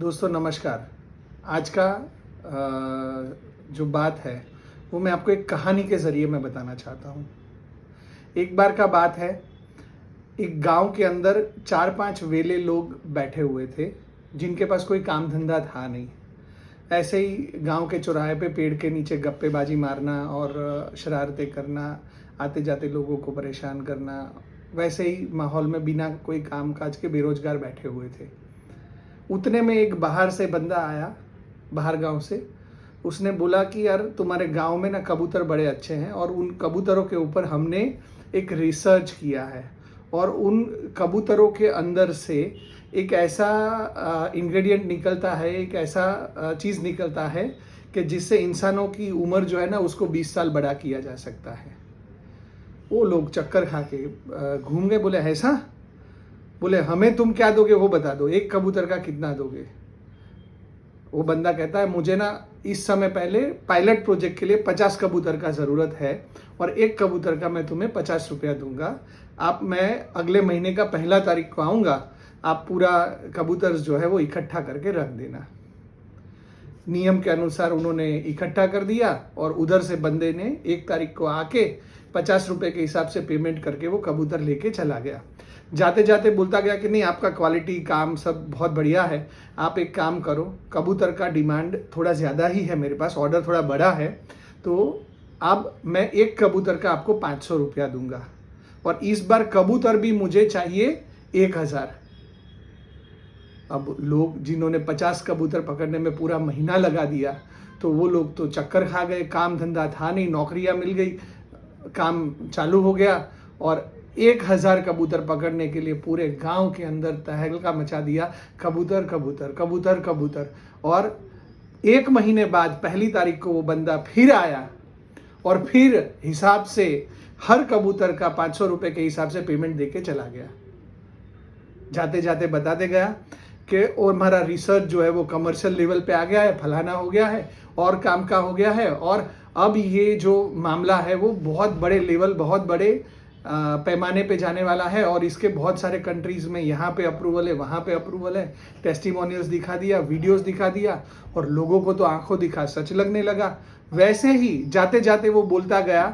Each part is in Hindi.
दोस्तों नमस्कार। आज का जो बात है वो मैं आपको एक कहानी के ज़रिए मैं बताना चाहता हूँ। एक बार का बात है, एक गांव के अंदर 4-5 वेले लोग बैठे हुए थे जिनके पास कोई काम धंधा था नहीं। ऐसे ही गांव के चौराहे पे पेड़ के नीचे गप्पेबाजी मारना और शरारतें करना, आते जाते लोगों को परेशान करना, वैसे ही माहौल में बिना कोई काम काज के बेरोजगार बैठे हुए थे। उतने में एक बाहर से बंदा आया, बाहर गांव से। उसने बोला कि यार तुम्हारे गांव में ना कबूतर बड़े अच्छे हैं और उन कबूतरों के ऊपर हमने एक रिसर्च किया है और उन कबूतरों के अंदर से एक ऐसा इंग्रेडिएंट निकलता है, एक ऐसा चीज़ निकलता है कि जिससे इंसानों की उम्र जो है ना उसको 20 साल बड़ा किया जा सकता है। वो लोग चक्कर खा के घूम गए। बोले ऐसा? बोले हमें तुम क्या दोगे वो बता दो, एक कबूतर का कितना दोगे? वो बंदा कहता है मुझे ना इस समय पहले पायलट प्रोजेक्ट के लिए 50 कबूतर का ज़रूरत है और एक कबूतर का मैं तुम्हें 50 रुपया दूंगा। मैं अगले महीने का 1 तारीख को आऊँगा, आप पूरा कबूतर जो है वो इकट्ठा करके रख देना। नियम के अनुसार उन्होंने इकट्ठा कर दिया और उधर से बंदे ने 1 तारीख को आके 50 रुपये के हिसाब से पेमेंट करके वो कबूतर लेके चला गया। जाते जाते बोलता गया कि नहीं, आपका क्वालिटी काम सब बहुत बढ़िया है, आप एक काम करो, कबूतर का डिमांड थोड़ा ज़्यादा ही है, मेरे पास ऑर्डर थोड़ा बड़ा है, तो अब मैं एक कबूतर का आपको 500 रुपया दूंगा और इस बार कबूतर भी मुझे चाहिए 1000। अब लोग जिन्होंने 50 कबूतर पकड़ने में पूरा महीना लगा दिया, तो वो लोग तो चक्कर खा गए। काम धंधा था नहीं, नौकरियां मिल गई, काम चालू हो गया और 1000 कबूतर पकड़ने के लिए पूरे गांव के अंदर तहलका मचा दिया। कबूतर कबूतर कबूतर कबूतर। और 1 महीने बाद 1 तारीख को वो बंदा फिर आया और फिर हिसाब से हर कबूतर का 500 रुपये के हिसाब से पेमेंट देके चला गया। जाते जाते बताते गया कि और हमारा रिसर्च जो है वो कमर्शियल लेवल पे आ गया है, फलाना हो गया है और काम का हो गया है और अब ये जो मामला है वो बहुत बड़े लेवल, बहुत बड़े पैमाने पे जाने वाला है और इसके बहुत सारे कंट्रीज़ में यहाँ पे अप्रूवल है, वहाँ पे अप्रूवल है। टेस्टिमोनियल्स दिखा दिया, वीडियोस दिखा दिया और लोगों को तो आंखों दिखा सच लगने लगा। वैसे ही जाते जाते वो बोलता गया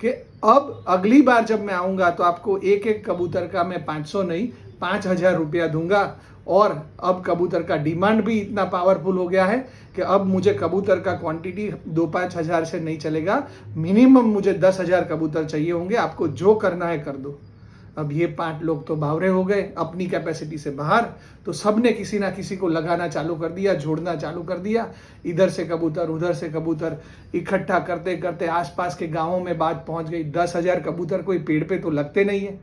कि अब अगली बार जब मैं आऊँगा तो आपको एक एक कबूतर का मैं 500 नहीं 5000 रुपया दूंगा। और अब कबूतर का डिमांड भी इतना पावरफुल हो गया है कि अब मुझे कबूतर का क्वांटिटी 2-5 हज़ार से नहीं चलेगा, मिनिमम मुझे 10,000 कबूतर चाहिए होंगे, आपको जो करना है कर दो। अब ये 5 लोग तो बावरे हो गए, अपनी कैपेसिटी से बाहर। तो सब ने किसी ना किसी को लगाना चालू कर दिया, जोड़ना चालू कर दिया। इधर से कबूतर, उधर से कबूतर इकट्ठा करते करते आसपास के गाँवों में बात पहुँच गई। 10,000 कबूतर कोई पेड़ पे तो लगते नहीं है।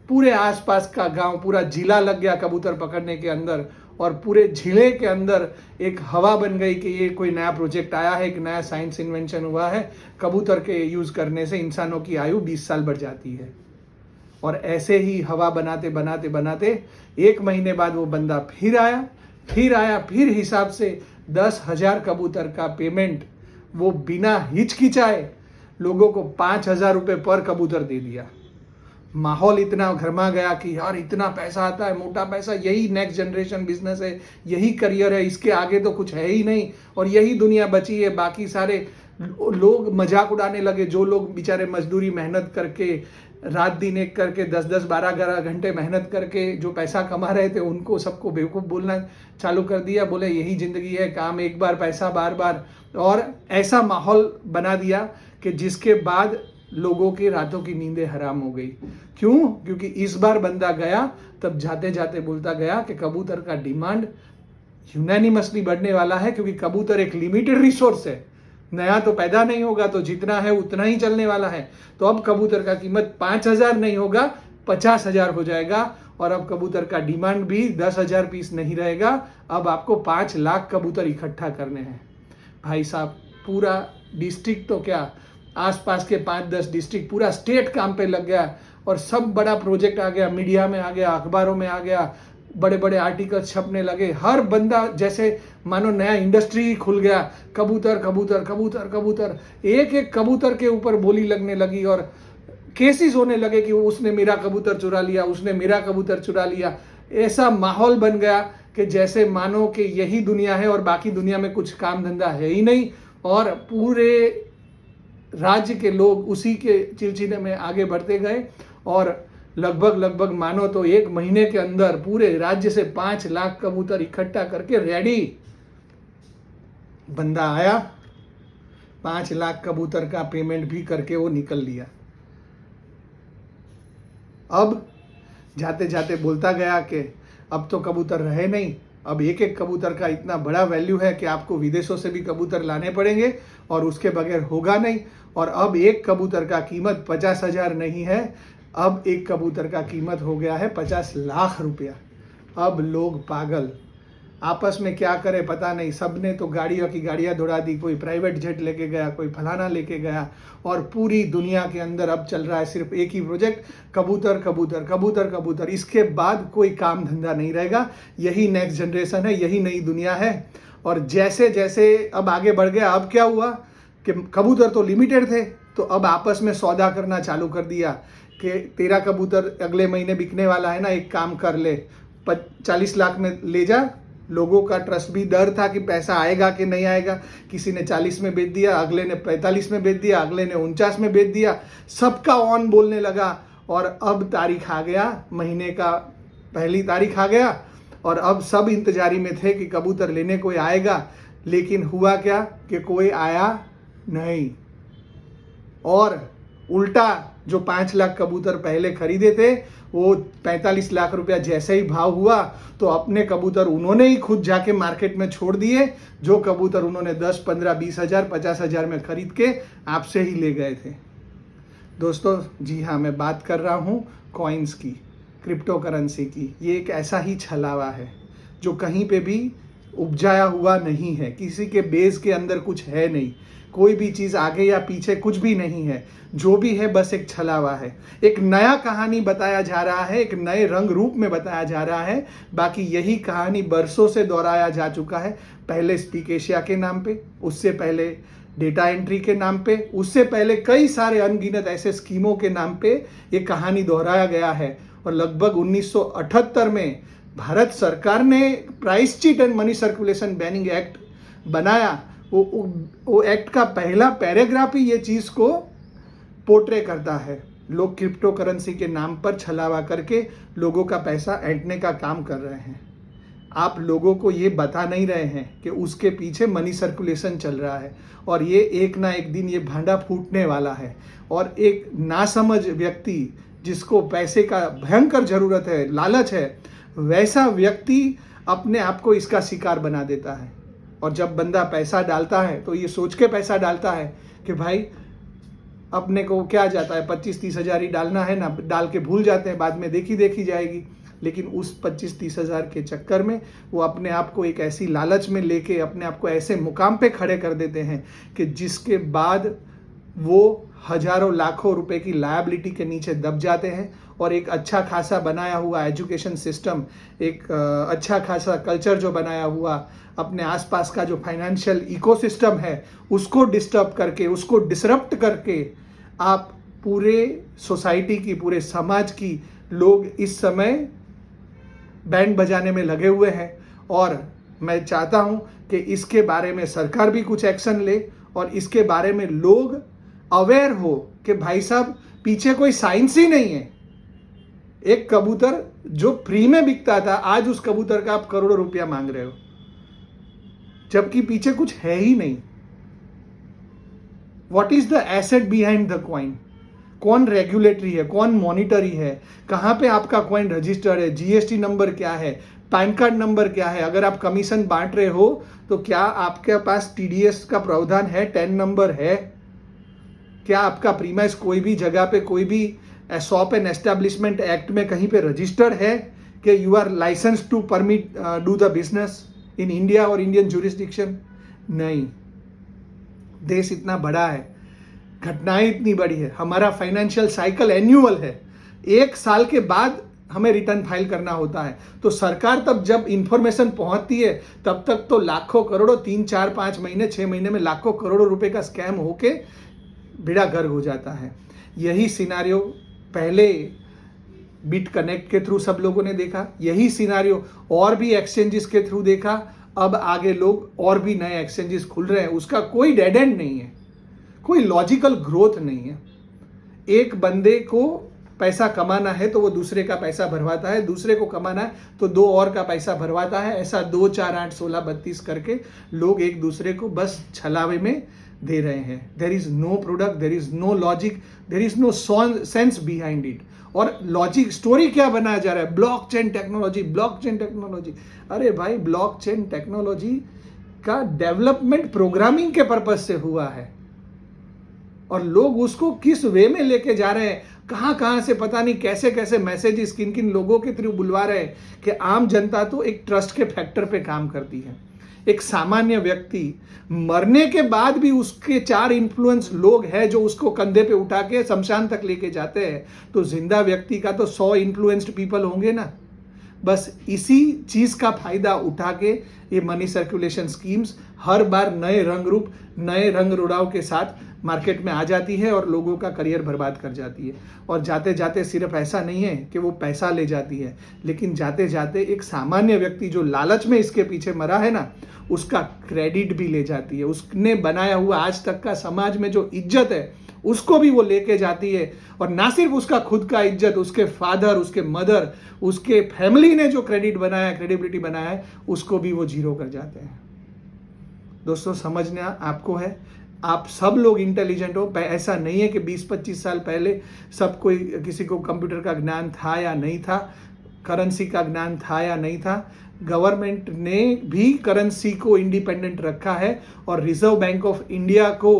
पूरे आसपास का गांव, पूरा जिला लग गया कबूतर पकड़ने के अंदर और पूरे जिले के अंदर एक हवा बन गई कि ये कोई नया प्रोजेक्ट आया है, एक नया साइंस इन्वेंशन हुआ है, कबूतर के यूज़ करने से इंसानों की आयु 20 साल बढ़ जाती है। और ऐसे ही हवा बनाते बनाते बनाते 1 महीने बाद वो बंदा फिर आया, फिर हिसाब से 10,000 कबूतर का पेमेंट वो बिना हिचकिचाए लोगों को 5,000 रुपये पर कबूतर दे दिया। माहौल इतना घरमा गया कि यार इतना पैसा आता है, मोटा पैसा, यही नेक्स्ट जनरेशन बिजनेस है, यही करियर है, इसके आगे तो कुछ है ही नहीं और यही दुनिया बची है। बाकी सारे लोग मजाक उड़ाने लगे। जो लोग बेचारे मजदूरी मेहनत करके रात दिन एक करके 10-10, 12-12 घंटे मेहनत करके जो पैसा कमा रहे थे, उनको सबको बेवकूफ़ बोलना चालू कर दिया। बोले यही ज़िंदगी है, काम एक बार, पैसा बार बार। और ऐसा माहौल बना दिया कि जिसके बाद लोगों की रातों की नींदें हराम हो गई। क्यों? क्योंकि इस बार बंदा गया तब जाते जाते बोलता गया कि कबूतर का डिमांड यूनानिमसली बढ़ने वाला है, क्योंकि कबूतर एक लिमिटेड रिसोर्स है, नया तो पैदा नहीं होगा, तो जितना है उतना ही चलने वाला है। तो अब कबूतर का कीमत 5,000 नहीं होगा, 50,000 हो जाएगा और अब कबूतर का डिमांड भी 10,000 पीस नहीं रहेगा, अब आपको 5 लाख कबूतर इकट्ठा करने हैं। भाई साहब, पूरा डिस्ट्रिक्ट तो क्या, आसपास के 5-10 डिस्ट्रिक्ट, पूरा स्टेट काम पे लग गया और सब बड़ा प्रोजेक्ट आ गया, मीडिया में आ गया, अखबारों में आ गया, बड़े बड़े आर्टिकल्स छपने लगे। हर बंदा जैसे मानो नया इंडस्ट्री खुल गया, कबूतर कबूतर कबूतर कबूतर, एक एक कबूतर के ऊपर बोली लगने लगी और केसेस होने लगे कि उसने मेरा कबूतर चुरा लिया, उसने मेरा कबूतर चुरा लिया। ऐसा माहौल बन गया कि जैसे मानो कि यही दुनिया है और बाकी दुनिया में कुछ काम धंधा है ही नहीं, और पूरे राज्य के लोग उसी के चिलचिले में आगे बढ़ते गए। और लगभग मानो तो 1 महीने के अंदर पूरे राज्य से 5 लाख कबूतर इकट्ठा करके रेडी बंदा आया, 5 लाख कबूतर का पेमेंट भी करके वो निकल लिया। अब जाते जाते बोलता गया कि अब तो कबूतर रहे नहीं, अब एक एक कबूतर का इतना बड़ा वैल्यू है कि आपको विदेशों से भी कबूतर लाने पड़ेंगे और उसके बगैर होगा नहीं। और अब एक कबूतर का कीमत 50,000 नहीं है, अब एक कबूतर का कीमत हो गया है 50 लाख रुपया। अब लोग पागल, आपस में क्या करे पता नहीं, सब ने तो गाड़ियों की गाड़ियाँ दौड़ा दी, कोई प्राइवेट जेट लेके गया, कोई फलाना लेके गया, और पूरी दुनिया के अंदर अब चल रहा है सिर्फ एक ही प्रोजेक्ट, कबूतर कबूतर कबूतर कबूतर। इसके बाद कोई काम धंधा नहीं रहेगा, यही नेक्स्ट जनरेशन है, यही नई दुनिया है। और जैसे जैसे अब आगे बढ़ गया, अब क्या हुआ कि कबूतर तो लिमिटेड थे, तो अब आपस में सौदा करना चालू कर दिया कि तेरा कबूतर अगले महीने बिकने वाला है ना, एक काम कर ले 40 लाख में ले जा। लोगों का ट्रस्ट भी, डर था कि पैसा आएगा कि नहीं आएगा, किसी ने 40 में बेच दिया, अगले ने 45 में बेच दिया, अगले ने 49 में बेच दिया, सबका ऑन बोलने लगा। और अब तारीख आ गया, महीने का पहली तारीख आ गया, और अब सब इंतजारी में थे कि कबूतर लेने कोई आएगा। लेकिन हुआ क्या कि कोई आया नहीं, और उल्टा जो 5 लाख कबूतर पहले खरीदे थे, वो 45 लाख रुपया जैसे ही भाव हुआ तो अपने कबूतर उन्होंने ही खुद जाके मार्केट में छोड़ दिए, जो कबूतर उन्होंने 10, 15, 20 हज़ार, 50 हज़ार में खरीद के आपसे ही ले गए थे। दोस्तों जी हाँ, मैं बात कर रहा हूँ कॉइन्स की, क्रिप्टो करेंसी की। ये एक ऐसा ही छलावा है जो कहीं पे भी उपजाया हुआ नहीं है, किसी के बेस के अंदर कुछ है नहीं, कोई भी चीज़ आगे या पीछे कुछ भी नहीं है, जो भी है बस एक छलावा है। एक नया कहानी बताया जा रहा है, एक नए रंग रूप में बताया जा रहा है, बाकी यही कहानी बरसों से दोहराया जा चुका है। पहले स्पीक एशिया के नाम पे, उससे पहले डेटा एंट्री के नाम पे, उससे पहले कई सारे अनगिनत ऐसे स्कीमों के नाम पे ये कहानी दोहराया गया है। और लगभग 1978 में भारत सरकार ने price cheat and money circulation banning act बनाया। वो एक्ट का पहला पैराग्राफ ही ये चीज़ को पोर्ट्रे करता है। लोग क्रिप्टो करेंसी के नाम पर छलावा करके लोगों का पैसा ऐंठने का काम कर रहे हैं। आप लोगों को ये बता नहीं रहे हैं कि उसके पीछे मनी सर्कुलेशन चल रहा है, और ये एक ना एक दिन ये भांडा फूटने वाला है। और एक नासमझ व्यक्ति जिसको पैसे का भयंकर ज़रूरत है, लालच है, वैसा व्यक्ति अपने आप को इसका शिकार बना देता है। और जब बंदा पैसा डालता है तो ये सोच के पैसा डालता है कि भाई अपने को क्या जाता है, 25-30 हज़ार ही डालना है ना, डाल के भूल जाते हैं, बाद में देखी जाएगी। लेकिन उस 25-30 हज़ार के चक्कर में वो अपने आप को एक ऐसी लालच में लेके अपने आप को ऐसे मुकाम पे खड़े कर देते हैं कि जिसके बाद वो हजारों लाखों रुपए की लायबिलिटी के नीचे दब जाते हैं। और एक अच्छा खासा बनाया हुआ एजुकेशन सिस्टम, एक अच्छा खासा कल्चर जो बनाया हुआ, अपने आसपास का जो फाइनेंशियल इकोसिस्टम है, उसको डिस्टर्ब करके, उसको डिसरप्ट करके आप पूरे सोसाइटी की, पूरे समाज की लोग इस समय बैंड बजाने में लगे हुए हैं। और मैं चाहता हूं कि इसके बारे में सरकार भी कुछ एक्शन ले, और इसके बारे में लोग अवेयर हो कि भाई साहब पीछे कोई साइंस ही नहीं है। एक कबूतर जो फ्री में बिकता था, आज उस कबूतर का आप करोड़ों रुपया मांग रहे हो, जबकि पीछे कुछ है ही नहीं। What is the asset behind the coin? कौन रेगुलेटरी है, कौन मॉनिटरी है, कहाँ पे आपका कॉइन रजिस्टर्ड है, जीएसटी नंबर क्या है, पैन कार्ड नंबर क्या है? अगर आप कमीशन बांट रहे हो तो क्या आपके पास टीडीएस का प्रावधान है, टेन नंबर है? क्या आपका प्रीमाइस कोई भी जगह पे, कोई भी शॉप एंड एस्टेब्लिशमेंट एक्ट में कहीं पे रजिस्टर्ड है कि you are license to permit do the business in India और इंडियन जुरिस्डिक्शन? नहीं। देश इतना बड़ा है, घटनाएं इतनी बड़ी है, हमारा फाइनेंशियल साइकिल एन्युअल है, 1 साल के बाद हमें रिटर्न फाइल करना होता है। तो सरकार तब जब इंफॉर्मेशन पहुंचती है तब तक तो लाखों करोड़ों, 3, 4, 5 महीने, 6 महीने में लाखों करोड़ों रुपए का स्कैम होके बेड़ा गर्क हो जाता है। यही सिनारियो पहले बिट कनेक्ट के थ्रू सब लोगों ने देखा, यही सिनारियो और भी एक्सचेंजेस के थ्रू देखा। अब आगे लोग और भी नए एक्सचेंजेस खुल रहे हैं, उसका कोई डेड एंड नहीं है, कोई लॉजिकल ग्रोथ नहीं है। एक बंदे को पैसा कमाना है तो वो दूसरे का पैसा भरवाता है, दूसरे को कमाना है तो दो और का पैसा भरवाता है। ऐसा 2 4 8 16 32 करके लोग एक दूसरे को बस छलावे में दे रहे हैं। There is no product, there is no logic, there is no sense behind it. और लॉजिक स्टोरी क्या बनाया जा रहा है? Blockchain technology, blockchain technology. अरे भाई, ब्लॉकचेन टेक्नोलॉजी का डेवलपमेंट प्रोग्रामिंग के पर्पज से हुआ है और लोग उसको किस वे में लेके जा रहे हैं, कहां कहां से पता नहीं कैसे कैसे मैसेजेस किन किन लोगों के थ्रू बुलवा रहे हैं कि आम जनता तो एक ट्रस्ट के फैक्टर पे काम करती है। एक सामान्य व्यक्ति मरने के बाद भी उसके 4 इन्फ्लुएंस लोग हैं जो उसको कंधे पे उठा के शमशान तक लेके जाते हैं, तो जिंदा व्यक्ति का तो 100 इन्फ्लुएंस्ड पीपल होंगे ना। बस इसी चीज का फायदा उठा के ये मनी सर्कुलेशन स्कीम्स हर बार नए रंग रूप, नए रंग रुड़ाव के साथ मार्केट में आ जाती है और लोगों का करियर बर्बाद कर जाती है। और जाते जाते सिर्फ ऐसा नहीं है कि वो पैसा ले जाती है, लेकिन जाते जाते एक सामान्य व्यक्ति जो लालच में इसके पीछे मरा है ना, उसका क्रेडिट भी ले जाती है। उसने बनाया हुआ आज तक का समाज में जो इज्जत है उसको भी वो लेके जाती है। और ना सिर्फ उसका खुद का इज्जत, उसके फादर, उसके मदर, उसके फैमिली ने जो क्रेडिट बनाया, क्रेडिबिलिटी बनाया है, उसको भी वो जीरो कर जाते हैं। दोस्तों, समझना आपको है, आप सब लोग इंटेलिजेंट हो। ऐसा नहीं है कि 20-25 साल पहले सब कोई, किसी को कंप्यूटर का ज्ञान था या नहीं था, करेंसी का ज्ञान था या नहीं था। गवर्नमेंट ने भी करेंसी को इंडिपेंडेंट रखा है और रिजर्व बैंक ऑफ इंडिया को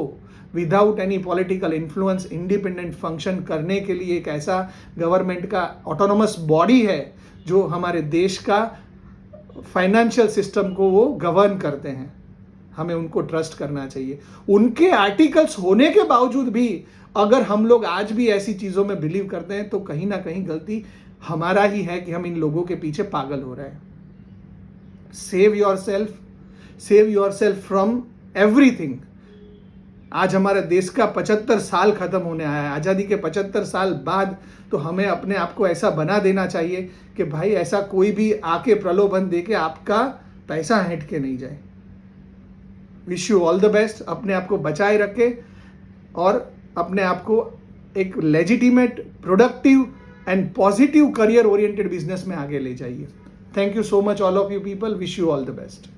without any political influence independent function करने के लिए एक ऐसा गवर्नमेंट का ऑटोनोमस बॉडी है जो हमारे देश का फाइनेंशियल सिस्टम को वो गवर्न करते हैं। हमें उनको ट्रस्ट करना चाहिए। उनके आर्टिकल्स होने के बावजूद भी अगर हम लोग आज भी ऐसी चीजों में बिलीव करते हैं तो कहीं ना कहीं गलती हमारा ही है कि हम इन लोगों के पीछे पागल हो रहे हैं। Save your self from everything. आज हमारे देश का 75 साल खत्म होने आया है। आज़ादी के 75 साल बाद तो हमें अपने आप को ऐसा बना देना चाहिए कि भाई ऐसा कोई भी आके प्रलोभन दे के आपका पैसा हट के नहीं जाए। Wish you all the best. अपने आप को बचाए रखें और अपने आप को एक legitimate, productive and positive career oriented business में आगे ले जाइए। Thank you so much all of you people. Wish you all the best.